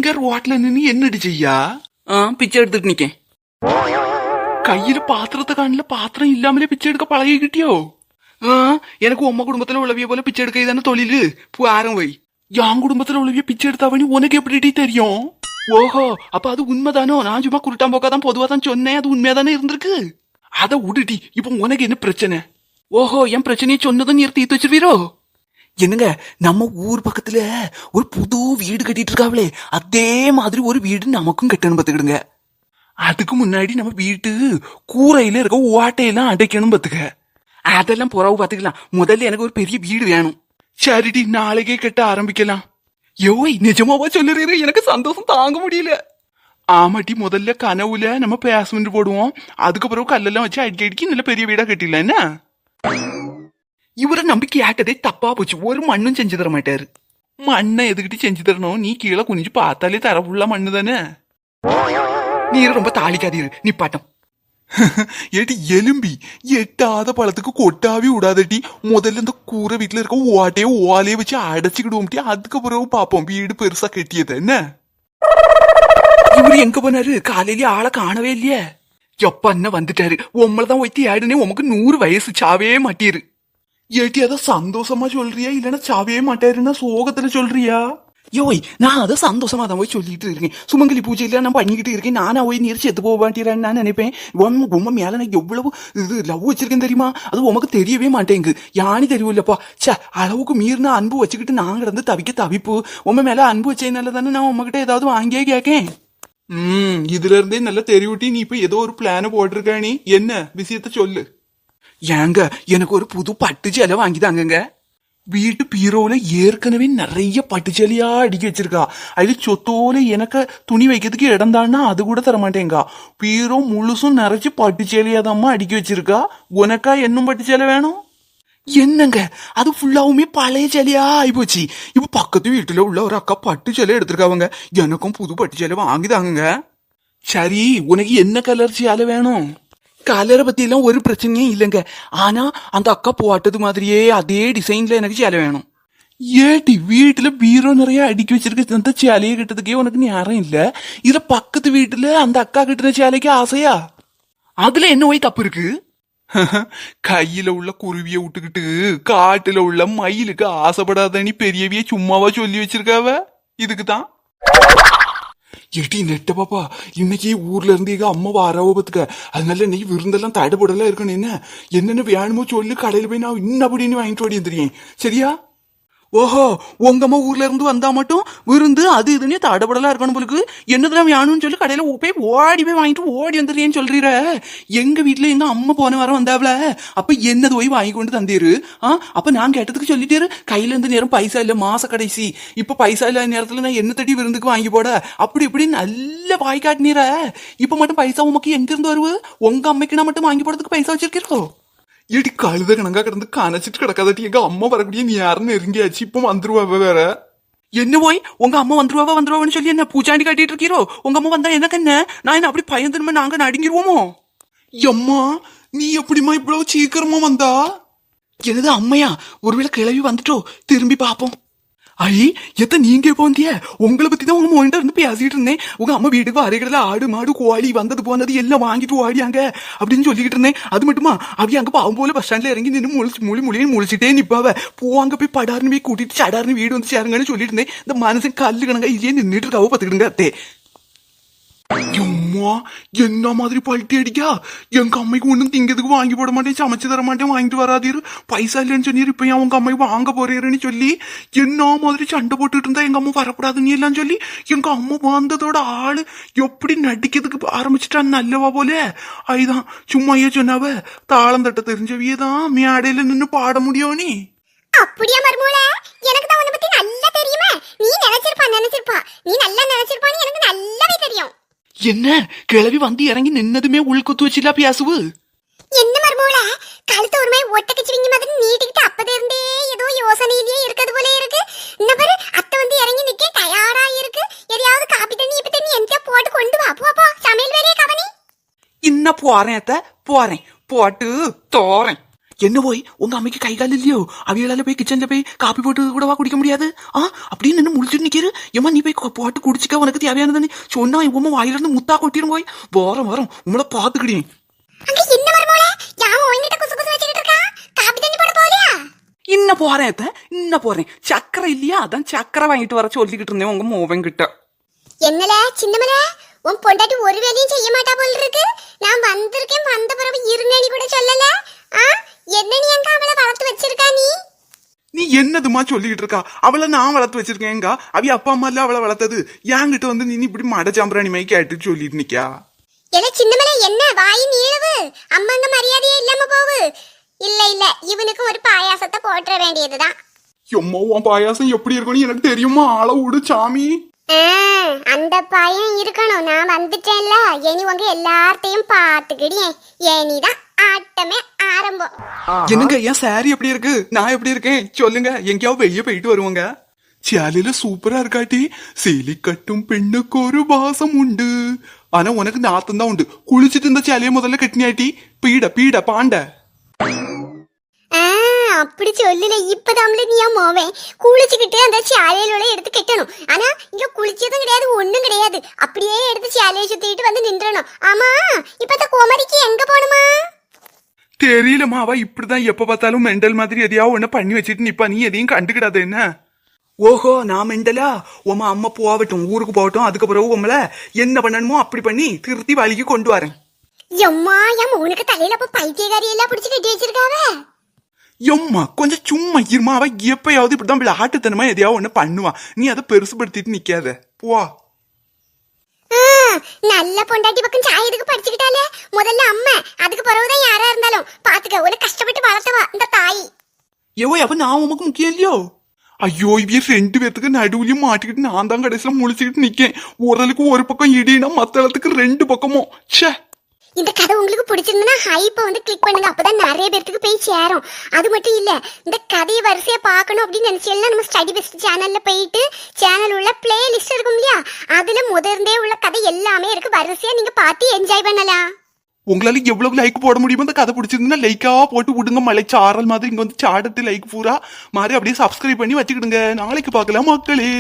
இங்க ரோட்ல நின்னு என்னடி செய்யா? பிச்சை எடுத்துட்டு நிக்கேன். கையில பாத்திரத்தை காணல, பாத்திரம் இல்லாமலே பிச்சை எடுக்க பழகிக்கிட்டியோ? எனக்கு உம்ம குடும்பத்துல உள்ளவிய போல பிச்சை எடுக்க தானே தொழிலு. ஆரம் வை. என் குடும்பத்துல உள்ளவிய பிச்சை எடுத்தாவணி உனக்கு எப்படி தெரியும்? ஓஹோ, அப்ப அது உண்மைதானோ? நான் சும்மா குருட்டாம் போக்காதான் பொதுவா தான் சொன்னேன். அது உண்மையாதானே இருந்திருக்கு. அதை விடுடி. இப்ப உனக்கு என்ன பிரச்சனை? ஓஹோ, என் பிரச்சனையை சொன்னதை நீர் தீர்த்து வச்சிருவீரோ? என்னங்க, நம்ம ஊர் பக்கத்துல ஒரு புது வீடு கட்டிட்டு இருக்காங்களே, அதே மாதிரி ஒரு வீடு நமக்கும் கட்டணும் பாத்துக்கிடுங்க. அதுக்கு முன்னாடி நம்ம வீட்டு கூரையில இருக்க ஓட்டையெல்லாம் அடைக்கணும் பாத்துக்க. அதெல்லாம் புறவு பாத்துக்கலாம். முதல்ல எனக்கு ஒரு பெரிய வீடு வேணும். சரிடி, நாளைக்கே கட்ட ஆரம்பிக்கலாம். யோய், நிஜமாவா சொல்லுறீரு? எனக்கு சந்தோஷம் தாங்க முடியல. ஆமாட்டி, முதல்ல கனவுல நம்ம பேஸ்மெண்ட் போடுவோம். அதுக்கப்புறம் கல்லெல்லாம் வச்சு அடிக்கடிக்கு நல்ல பெரிய வீடா கட்டிடலாம். என்ன இவரை நம்பி கேட்டதே தப்பா போச்சு. ஒரு மண்ணும் செஞ்சு தர மாட்டாரு. மண்ணை எதுக்கிட்டு செஞ்சு தரணும்? நீ கீழே குனிஞ்சு பார்த்தாலே தர ஃபுல்லா மண்ணு தானே. நீர் ரொம்ப தாளிக்காதீரு, நீ பாட்டம். ஏட்டி எலும்பி, எட்டாத பழத்துக்கு கொட்டாவே விடாதட்டி. முதல்ல இந்த கூரை வீட்டுல இருக்க ஓலையே வச்சு அடைச்சுக்கிடுவோம். அதுக்கப்புறம் பாப்போம் வீடு பெருசா கட்டியது. என்ன இவரு எங்க போனாரு? காலையிலேயே ஆளை காணவே இல்லையே. எப்ப என்ன வந்துட்டாரு? உம்மளதான் ஒய்த்தி ஆடுனே. உமக்கு 100 வயசு, சாவே மாட்டீரு. ஏட்டி, அத சந்தோஷமா சொல்றியா இல்லன்னா சாவே மாட்டாருன்னா சோகத்துல சொல்றியா? யோய், நான் அதை சந்தோஷமா தான் போய் சொல்லிட்டு இருக்கேன். சுமங்கலி பூஜையில நான் பண்ணிக்கிட்டு இருக்கேன். நானா போய் நீர் செத்து போக மாட்டேறான்னு நான் நினைப்பேன். உம்ம மேல நான் எவ்வளவு லவ் வச்சிருக்கேன் தெரியுமா? அது உமக்கு தெரியவே மாட்டேங்கு. யானி தெரியும்லப்பா. சே, அளவுக்கு மீறின அன்பு வச்சுக்கிட்டு நான் கிடந்து தவிப்பு. உம்ம மேல அன்பு வச்சதுனால தானே நான் உங்ககிட்ட ஏதாவது வாங்கியே கேட்கேன். இதுல இருந்தே நல்லா தெரிவிட்டி. நீ இப்ப ஏதோ ஒரு பிளான போட்டிருக்க. நீ என்ன விஷயத்த சொல்லு. ஏங்க, எனக்கு ஒரு புது பட்டு சேலை வாங்கிதாங்க. வீட்டு பீரோல ஏற்கனவே நிறைய பட்டு சேலையா அடிக்க வச்சிருக்கா. அதுல சொத்தோல எனக்கு துணி வைக்கிறதுக்கு இடம் தான்னா அது கூட தர மாட்டேங்கா. பீரோ முழுசும் நிறைச்சு பட்டு சேலையாதாம்மா அடிக்க வச்சிருக்கா. உனக்கா என்னும் பட்டு சேலை வேணும்? என்னங்க, அது ஃபுல்லாவுமே பழைய சேலையா ஆயிப்போச்சு. இப்ப பக்கத்து வீட்டுல உள்ள ஒரு அக்கா பட்டு சேலை எடுத்திருக்காவங்க. எனக்கும் புது பட்டு சேலை வாங்கிதாங்க. சரி, உனக்கு என்ன கலர் சேலை வேணும்? கலரை பத்தி எல்லாம் ஒரு பிரச்சனையும் இல்லைங்க. ஆனா அந்த அக்கா போட்டது மாதிரியே அதே டிசைன்ல எனக்கு சேலை வேணும். ஏட்டி, வீட்டுல பீரோ நிறைய அடுக்கி வச்சிருக்க அந்த சேலையை கட்டுறதுக்கே உனக்கு நேரம் இல்ல. இதுல பக்கத்து வீட்டுல அந்த அக்கா கட்டுற சேலைக்கு ஆசையா? அதுல என்ன போய் தப்பு இருக்கு? கையில உள்ள குருவிய விட்டுக்கிட்டு காட்டுல உள்ள மயிலுக்கு ஆசைப்படாதனி பெரியவிய சும்மாவா சொல்லி வச்சிருக்காவ. இதுக்குதான். எட்டி நெட்ட பாப்பா, இன்னைக்கு ஊர்ல இருந்து எங்க அம்மா வரவ பத்துக்க. அதனால இன்னைக்கு விருந்தெல்லாம் தடைபடலாம் இருக்கணும். என்னென்ன வேணுமோ சொல்லு, கடையில போய் நான் இன்னும் அப்படின்னு வாங்கிட்டு ஓடி வந்துடுறேன். சரியா? ஓஹோ, உங்க அம்மா ஊர்ல இருந்து வந்தா மட்டும் விருந்து அது இதுன்னு தடபடலா இருக்கணும் போலுக்கு. என்னதுலாம் வேணும்னு சொல்லி கடையில போய் ஓடி வாங்கிட்டு ஓடி வந்துடுறேன்னு சொல்றீர. எங்க வீட்டுல எங்க அம்மா போன வாரம் வந்தாவல, அப்ப என்னது போய் வாங்கி கொண்டு தந்தீரு. அப்ப நான் கேட்டதுக்கு சொல்லிட்டேரு, கையில இருந்து நேரம் பைசா இல்ல, மாச கடைசி. இப்ப பைசா இல்லாத நேரத்துல நான் என்ன தட்டி விருந்துக்கு வாங்கி போட அப்படி இப்படி நல்ல வாய் காட்டினீர. இப்ப மட்டும் பைசா உமக்கு எங்க இருந்து வருவு? உங்க அம்மைக்கு நான் மட்டும் வாங்கி போடுறதுக்கு பைசா வச்சிருக்கீரோ? ஏடி, கழுத கணக்கா கிடந்து கணச்சிட்டு கிடக்காதட்டி. எங்க அம்மா வரக்கூடிய நீ யாருன்னு நெருங்கியாச்சு. இப்ப வந்துருவாவ வேற. என்ன போய் உங்க அம்மா வந்துருவான்னு சொல்லி என்ன பூச்சாண்டி காட்டிட்டு இருக்கீரோ? உங்க அம்மா வந்தா எனக்கு என்ன? நான் என்ன அப்படி பயந்துருமே நாங்க நடுங்கிருவோமோ? எம்மா, நீ எப்படிமா இவ்வளவு சீக்கிரமா வந்தா? என்னது அம்மையா? ஒருவேளை கிளவி வந்துட்டோ? திரும்பி பாப்போம். ஐ, நீங்க எப்போ வந்திய? உங்களை பத்தி தான் உங்க மோனிட்ட இருந்து பேசிட்டு இருந்தேன். உங்க அம்மா வீட்டுக்கு அரைக்கடல ஆடு மாடு கோழி வந்தது போனது எல்லாம் வாங்கிட்டு ஓடியாங்க அப்படின்னு சொல்லிக்கிட்டு இருந்தேன். அது மட்டுமா, அவைய அங்க பாவம் போல பஸ் ஸ்டாண்ட்ல இறங்கி நின்று முழின்னு முழிச்சிட்டே நிப்பாவ. அங்க போய் படாருன்னு போய் கூட்டிட்டு சடாருன்னு வீடு வந்து சேருங்கன்னு சொல்லிட்டு இருந்தேன். இந்த மனசு கல்லு கணக்கா இதே நின்றுட்டு இருக்காவோ பாத்துக்கிடுங்க. அத்தே, என்ன மாதிரி பல்ட்டி அடிக்கா? எங்க அம்மைக்கு ஒண்ணும் திங்கிறதுக்கு வாங்கி போட மாட்டேன், சமைச்சு தர மாட்டேன், வாங்கிட்டு வராதீரு, பைசா இல்லைன்னு சொன்னீரு. இப்ப உங்க அம்மைக்கு வாங்க போறேன்னு சொல்லி என்ன மாதிரி சண்டை போட்டுட்டு இருந்தா எங்க அம்மா வரக்கூடாதுன்னு எல்லாம் சொல்லி எங்க அம்மா வந்ததோட ஆளு எப்படி நடிக்கிறதுக்கு ஆரம்பிச்சுட்டான்னு நல்லவா போல. அதுதான் சும்மா சொன்னாவ, தாளம் தட்ட தெரிஞ்சவியதான் மேடையில நின்னு பாட முடியும். நீ அப்படியா மர்மூல? எனக்கு தான் உன்னை பத்தி நல்லா தெரியுமே. நீ நினைச்சிருப்பா, நீ நல்லா நினைச்சிருப்பான்னு எனக்கு நல்லாவே தெரியும். என்ன கிளவி வந்து இறங்கி நின்னதுமே உள்குத்து வச்சுலா பேசுவு? என்ன மர்மூல, கழுத்து ஒருமே ஒட்டக்கச்சிவிங்க மாதிரி நீட்டிக்கிட்டு அப்பதே இருந்தே ஏதோ யோசனையிலேயே இருக்கிறது போல இருக்கு. இந்த பாரு, அத்தை வந்து இறங்கி நிக்க தயாரா இருக்கு. எதையாவது காப்பி தண்ணி இப்ப தண்ணி எந்த போட்டு கொண்டு வா. போ சமையல் வேலையை கவனி. இன்ன போறேன் அத்தை, போறேன், போட்டு தோறேன். என்ன போய் உங்க அம்மைக்கு கை கால் இல்லையோ? அவியலால போய் கிச்சன்ல போய் காப்பி போட்டு கூடவா குடிக்க முடியாது? அப்படின்னு நின்று முடிச்சுட்டு நிக்கிறு. ஏமா நீ போய் போட்டு குடிச்சுக்க, உனக்கு தேவையானதுன்னு சொன்னா உமா வாயில இருந்து முத்தா கொட்டிடும். போய் வாரம் உங்களை பாத்துக்கிட்டேன். அங்க என்ன மர்மோளே யாம உன்கிட்ட குசு குசு வச்சிட்டு இருக்கா? காபி தண்ணி போட போறியா? இன்ன போறேன் சக்கரை இல்லையா, அதான் சக்கரை வாங்கிட்டு வர சொல்லிக்கிட்டு இருந்தேன் உங்க மோவன் கிட்ட. என்னல சின்னமல, உன் பொண்டாட்டி ஒரு வேலையும் செய்ய மாட்டா போல இருக்கு. நான் வந்திருக்கேன், வந்த பிறகு இருங்கன்னு கூட சொல்லல. என்ன நீ எங்க அவளை வளர்த்து வச்சிருக்கா? நீ என்னதுமா சொல்லிக்கிட்டு இருக்கா? அவளை நான் வளர்த்து வச்சிருக்கேங்க. அவி அப்பா அம்மா இல்ல அவளை வளர்த்தது. என்கிட்ட வந்து நீ இப்படி மடச்சாம்பிராணி மாதிரி கேட்டு சொல்லிட்டு நிக்கா? எல சின்னமல, என்ன வாய் நீளவு? அம்மாங்க மரியாதையே இல்லாம போவு. இல்ல இவனுக்கு ஒரு பாயாசத்தை போட்டுற வேண்டியதுதான். எம்மா உன் பாயாசம் எப்படி இருக்கும்னு எனக்கு தெரியுமா? ஆள விடு சாமி. அந்த பையன் இருக்கணும். நான் வந்துட்டேன்ல, இனி உங்க எல்லார்த்தையும் பாத்துக்கிடியே. இனிதான் ஆட்டமே ஆரம்பம். என்னங்க என் சாரி எப்படி இருக்கு? நான் எப்படி இருக்கேன் சொல்லுங்க. எங்கேயாவது வெளியே போயிட்டு வருவாங்க. சேலையில சூப்பரா இருக்காட்டி. சேலை கட்டும் பெண்ணுக்கு ஒரு வாசம் உண்டு, ஆனா உனக்கு நாத்தம் தான் உண்டு. குளிச்சுட்டு இந்த சேலையை முதல்ல கட்டினியாட்டி. பீட பாண்ட. அப்படி சொல்லல. இப்பதான் நீ மோவேன் குளிச்சுக்கிட்டு அந்த சேலையில எடுத்து கட்டணும். ஆனா இங்க குளிச்சதும் கிடையாது, ஒண்ணும் கிடையாது. அப்படியே எடுத்து சேலையை சுத்திட்டு வந்து நின்றணும். ஆமா, இப்ப கோமரிக்கு எங்க போகணுமா? தெரியலமா, அவ இப்படிதான் எப்ப பார்த்தாலும் மெண்டல் மாதிரி எதையாவது ஒண்ணு பண்ணி வச்சுட்டு நிப்பா. நீ எதையும் கண்டுக்கிடாத என்ன? ஓஹோ, நான் மெண்டலா? உமா அம்மா போகட்டும், ஊருக்கு போகட்டும். அதுக்கப்புறம் உம்மல என்ன பண்ணணுமோ அப்படி பண்ணி திருத்தி வழிக்கு கொண்டு வரேன். எம்மா, என் உனக்கு தலையில அப்ப பைத்தியக்காரி எல்லாம் பிடிச்சு கட்டி வச்சிருக்காவ. எம்மா கொஞ்சம் சும்மா இருமா. அவ எப்பயாவது இப்படிதான் விளையாட்டுத்தனமா எதையாவது ஒண்ணு பண்ணுவா. நீ அதை பெருசுபடுத்திட்டு நிக்காத போ. நல்ல பொண்டாட்டி பக்கம் சாயதுக்கு படிச்சுக்கிட்டாலே. முதல்ல அம்மா, அதுக்கு பிறகுதான் யாரா இருந்தாலும் பாத்துக்க. உனக்கு கஷ்டப்பட்டு வளர்த்தவா இந்த தாய். எவோ அப்ப நான் உமக்கு முக்கியம் இல்லையோ? ஐயோ, இவ 2 பேத்துக்கு நடுவுலயும் மாட்டிக்கிட்டு நான் தான் கடைசியில முழிச்சுக்கிட்டு நிக்கேன். ஒருளுக்கு ஒரு பக்கம் இடினா மத்த இடத்துக்கு 2 பக்கமும். ச்சே. இந்த கதை உங்களுக்கு பிடிச்சிருந்தா ஹைப்பை வந்து கிளிக் பண்ணுங்க. அப்பதான் நிறைய பேருக்கு போய் சேரும். அது மட்டும் இல்ல, இந்த கதையை வரிசையா பார்க்கணும் அப்படின்னு நினைச்சீங்கன்னா நம்ம ஸ்டடி பெஸ்ட் சேனல்ல போயிட்டு சேனல் உள்ள பிளே லிஸ்ட் இருக்கும் இல்லையா, அதுல முதர்ந்தே உள்ள கதை எல்லாமே இருக்கு. வரிசையா நீங்க பார்த்து என்ஜாய் பண்ணலாம். உங்களால எவ்வளவு லைக் போட முடியுமோ அந்த கதை பிடிச்சிருந்தா லைக்கா போட்டு விடுங்க. மலை சாரல் மாதிரி இங்க வந்து சாடத்து லைக் பூரா மாறி அப்படியே சப்ஸ்கிரைப் பண்ணி வச்சுக்கிடுங்க. நாளைக்கு பார்க்கலாம் மக்களே.